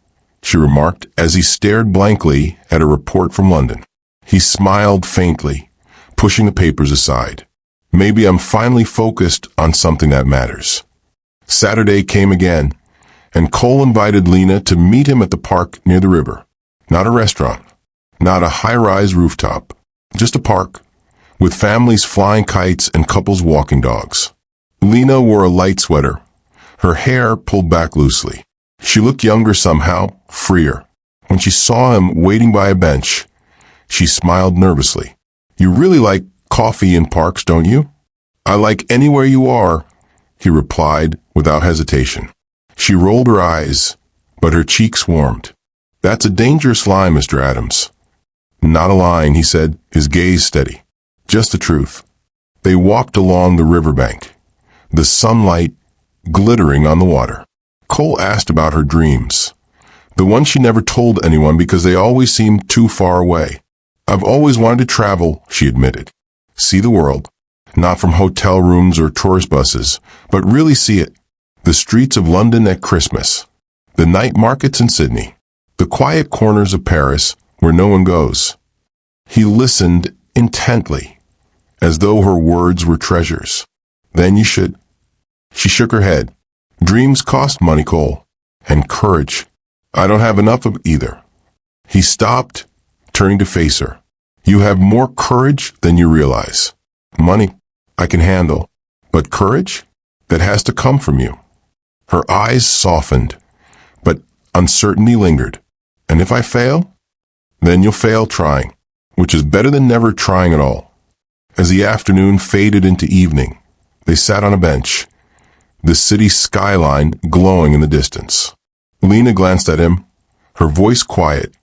she remarked as he stared blankly at a report from London. He smiled faintly, pushing the papers aside. Maybe I'm finally focused on something that matters. Saturday came again, and Cole invited Lena to meet him at the park near the river. Not a restaurant, not a high-rise rooftop, just a park, with families flying kites and couples walking dogs. Lena wore a light sweater, her hair pulled back loosely. She looked younger somehow, freer. When she saw him waiting by a bench, she smiled nervously. You really like coffee in parks, don't you? I like anywhere you are, he replied without hesitation. She rolled her eyes, but her cheeks warmed. That's a dangerous line, Mr. Adams. Not a line, he said, his gaze steady. Just the truth. They walked along the riverbank, the sunlight glittering on the water. Cole asked about her dreams, the ones she never told anyone because they always seemed too far away. I've always wanted to travel, she admitted. See the world, not from hotel rooms or tourist buses, but really see it. The streets of London at Christmas, the night markets in Sydney, the quiet corners of Paris where no one goes. He listened intently, as though her words were treasures. Then you should. She shook her head. Dreams cost money, Cole, and courage. I don't have enough of either. He stopped, turning to face her. You have more courage than you realize. Money, I can handle. But courage? That has to come from you. Her eyes softened, but uncertainty lingered. And if I fail? Then you'll fail trying, which is better than never trying at all. As the afternoon faded into evening, they sat on a bench, the city skyline glowing in the distance. Lena glanced at him, her voice quiet.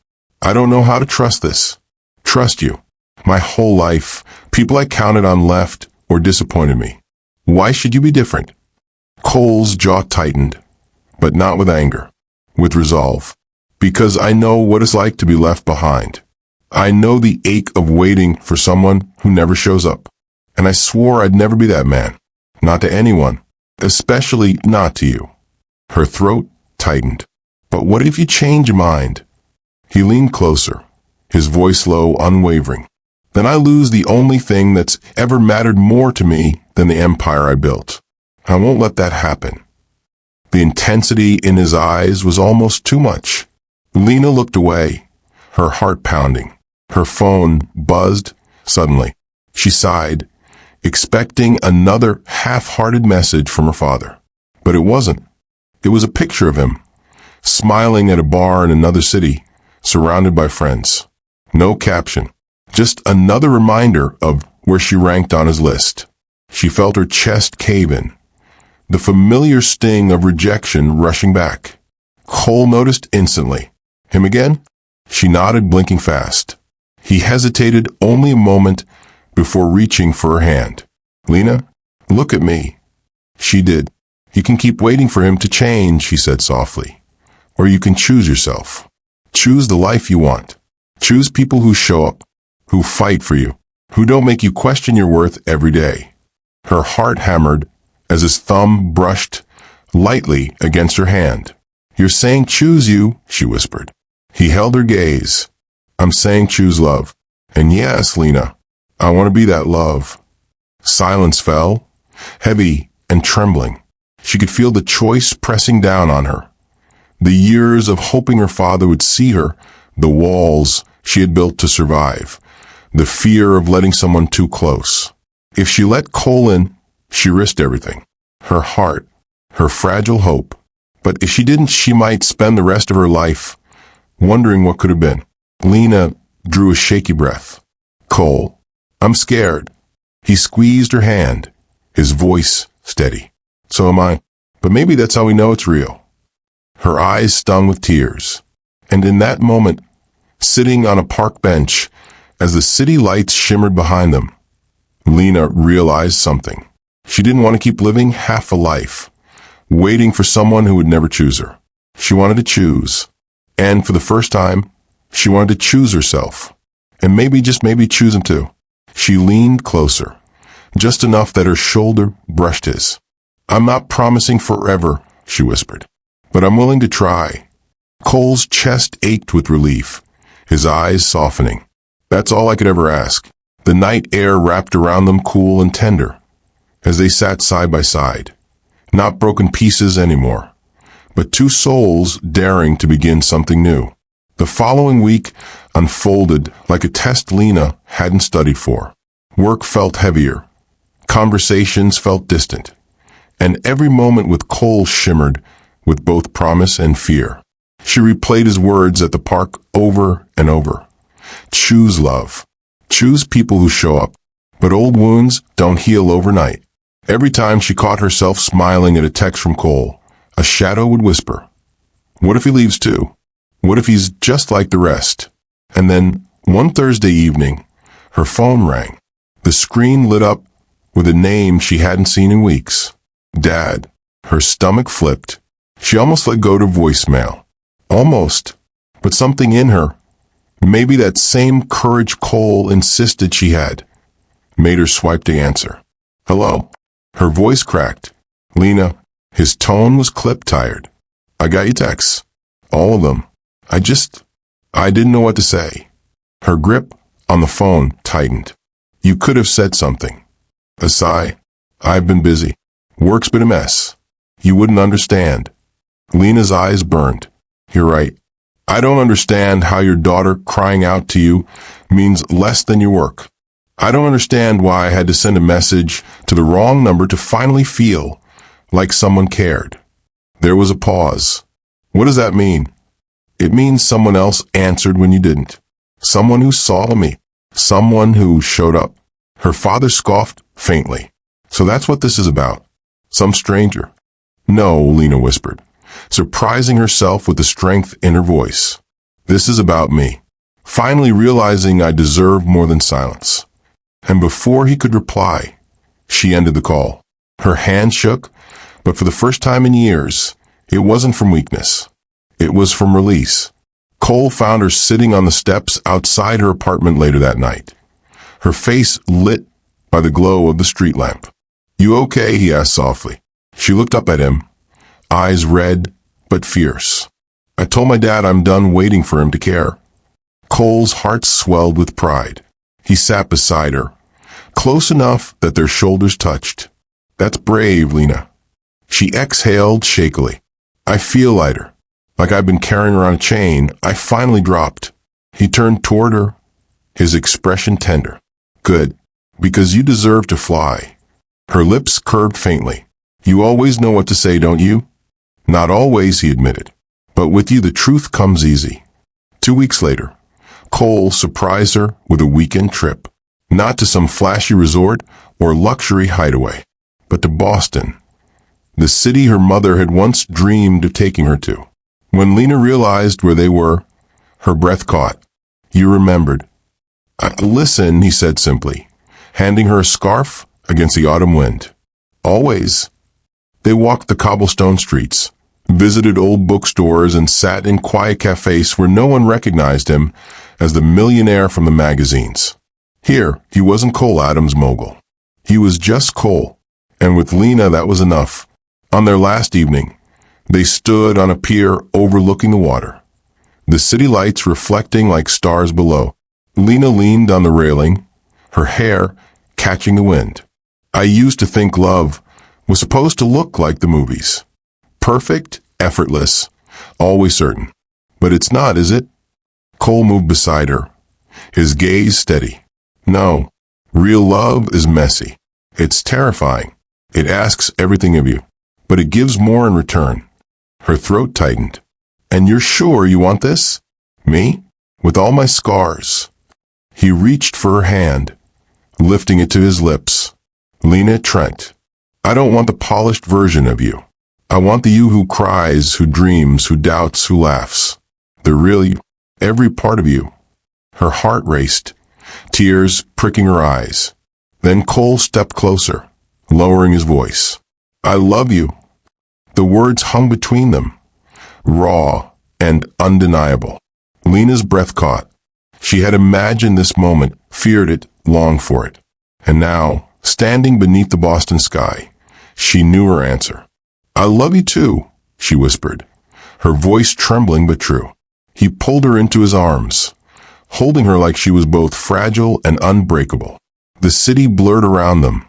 I don't know how to trust this. Trust you. My whole life, people I counted on left or disappointed me. Why should you be different? Cole's jaw tightened, but not with anger, with resolve. Because I know what it's like to be left behind. I know the ache of waiting for someone who never shows up. And I swore I'd never be that man. Not to anyone. Especially not to you. Her throat tightened. But what if you change your mind? He leaned closer, his voice low, unwavering. Then I lose the only thing that's ever mattered more to me than the empire I built. I won't let that happen. The intensity in his eyes was almost too much. Lena looked away, her heart pounding. Her phone buzzed suddenly. She sighed, expecting another half-hearted message from her father. But it wasn't. It was a picture of him, smiling at a bar in another city, surrounded by friends. No caption, just another reminder of where she ranked on his list. She felt her chest cave in, the familiar sting of rejection rushing back. Cole noticed instantly. Him again? She nodded, blinking fast. He hesitated only a moment before reaching for her hand. Lena, look at me. She did. You can keep waiting for him to change, he said softly. Or you can choose yourself. Choose the life you want. Choose people who show up, who fight for you, who don't make you question your worth every day. Her heart hammered as his thumb brushed lightly against her hand. You're saying choose you, she whispered. He held her gaze. I'm saying choose love. And yes, Lena, I want to be that love. Silence fell, heavy and trembling. She could feel the choice pressing down on her. The years of hoping her father would see her, the walls she had built to survive, the fear of letting someone too close. If she let Cole in, she risked everything. Her heart, her fragile hope. But if she didn't, she might spend the rest of her life wondering what could have been. Lena drew a shaky breath. Cole, I'm scared. He squeezed her hand, his voice steady. So am I. But maybe that's how we know it's real. Her eyes stung with tears. And in that moment, sitting on a park bench, as the city lights shimmered behind them, Lena realized something. She didn't want to keep living half a life, waiting for someone who would never choose her. She wanted to choose. And for the first time, she wanted to choose herself. And maybe, just maybe, choose him too. She leaned closer, just enough that her shoulder brushed his. I'm not promising forever, she whispered, but I'm willing to try. Cole's chest ached with relief, his eyes softening. That's all I could ever ask. The night air wrapped around them cool and tender, as they sat side by side. Not broken pieces anymore, but two souls daring to begin something new. The following week unfolded like a test Lena hadn't studied for. Work felt heavier. Conversations felt distant. And every moment with Cole shimmered with both promise and fear. She replayed his words at the park over and over. Choose love. Choose people who show up. But old wounds don't heal overnight. Every time she caught herself smiling at a text from Cole, a shadow would whisper, what if he leaves too? What if he's just like the rest? And then, one Thursday evening, her phone rang. The screen lit up with a name she hadn't seen in weeks. Dad. Her stomach flipped. She almost let go to voicemail. Almost. But something in her, maybe that same courage Cole insisted she had, made her swipe to answer. Hello. Her voice cracked. Lena. His tone was clip-tired. I got your texts. All of them. I didn't know what to say. Her grip on the phone tightened. You could have said something. A sigh. I've been busy. Work's been a mess. You wouldn't understand. Lena's eyes burned. You're right. I don't understand how your daughter crying out to you means less than your work. I don't understand why I had to send a message to the wrong number to finally feel like someone cared. There was a pause. What does that mean? It means someone else answered when you didn't. Someone who saw me. Someone who showed up. Her father scoffed faintly. So that's what this is about. Some stranger. No, Lena whispered, surprising herself with the strength in her voice. This is about me. Finally realizing I deserve more than silence. And before he could reply, she ended the call. Her hand shook, but for the first time in years, it wasn't from weakness. It was from release. Cole found her sitting on the steps outside her apartment later that night, her face lit by the glow of the street lamp. You okay? He asked softly. She looked up at him, eyes red but fierce. I told my dad I'm done waiting for him to care. Cole's heart swelled with pride. He sat beside her, close enough that their shoulders touched. That's brave, Lena. She exhaled shakily. I feel lighter. Like I've been carrying around a chain. I finally dropped. He turned toward her, his expression tender. Good, because you deserve to fly. Her lips curved faintly. You always know what to say, don't you? Not always, he admitted. But with you the truth comes easy. 2 weeks later, Cole surprised her with a weekend trip. Not to some flashy resort or luxury hideaway, but to Boston. the city her mother had once dreamed of taking her to. When Lena realized where they were, her breath caught. "You remembered." "Listen," he said simply, handing her a scarf against the autumn wind. "Always." They walked the cobblestone streets, visited old bookstores, and sat in quiet cafes where no one recognized him as the millionaire from the magazines. Here, he wasn't Cole Adams mogul. He was just Cole, and with Lena that was enough. On their last evening, they stood on a pier overlooking the water, the city lights reflecting like stars below. Lena leaned on the railing, her hair catching the wind. "I used to think love was supposed to look like the movies. Perfect, effortless, always certain. But it's not, is it?" Cole moved beside her, his gaze steady. "No, real love is messy. It's terrifying. It asks everything of you, but it gives more in return." Her throat tightened. "And you're sure you want this? Me? With all my scars?" He reached for her hand, lifting it to his lips. "Lena Trent, I don't want the polished version of you. I want the you who cries, who dreams, who doubts, who laughs. The real you, every part of you." Her heart raced, tears pricking her eyes. Then Cole stepped closer, lowering his voice. "I love you." The words hung between them, raw and undeniable. Lena's breath caught. She had imagined this moment, feared it, longed for it. And now, standing beneath the Boston sky, she knew her answer. "I love you too," she whispered, her voice trembling but true. He pulled her into his arms, holding her like she was both fragile and unbreakable. The city blurred around them,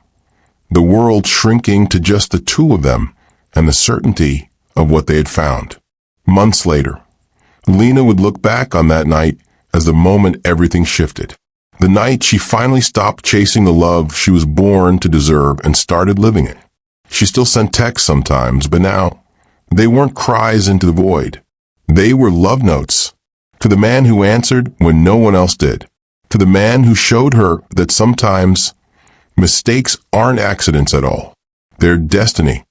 the world shrinking to just the two of them and the certainty of what they had found. Months later, Lena would look back on that night as the moment everything shifted. The night she finally stopped chasing the love she was born to deserve and started living it. She still sent texts sometimes, but now, they weren't cries into the void. They were love notes. To the man who answered when no one else did. To the man who showed her that sometimes mistakes aren't accidents at all. They're destiny.